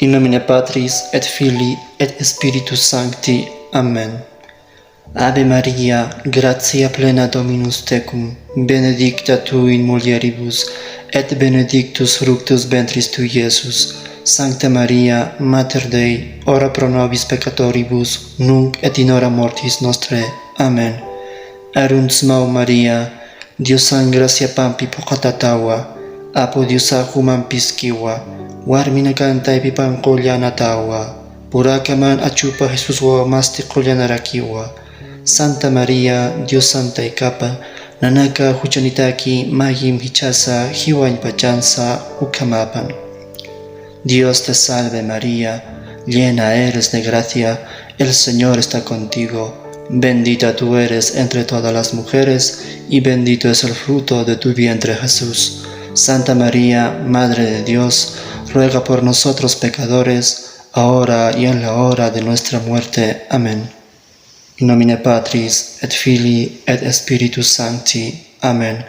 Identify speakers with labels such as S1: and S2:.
S1: In nomine Patris et Filii et Spiritus Sancti. Amen. Ave Maria, gratia plena Dominus tecum, benedicta tu in mulieribus, et benedictus fructus ventris tui, Iesus. Sancta Maria, Mater Dei, ora pro nobis peccatoribus, nunc et in hora mortis nostrae. Amen. Arunt Maum Maria, Diosan gratia pampi pocata taua, apo Diosa humam pisciva, warmina canta epipan cogliana taua, puracaman achupa Jesus wa masti cogliana rakiwa. Santa Maria, Dios Santa y Capa, nanaka huchanitaki magim hichasa hiwañ pachansa ukamapan. Dios te salve María, llena eres de gracia, el Señor está contigo. Bendita tú eres entre todas las mujeres, y bendito es el fruto de tu vientre Jesús. Santa María, Madre de Dios, ruega por nosotros pecadores, ahora y en la hora de nuestra muerte. Amén. In nomine Patris et Filii et Spiritus Sancti. Amen.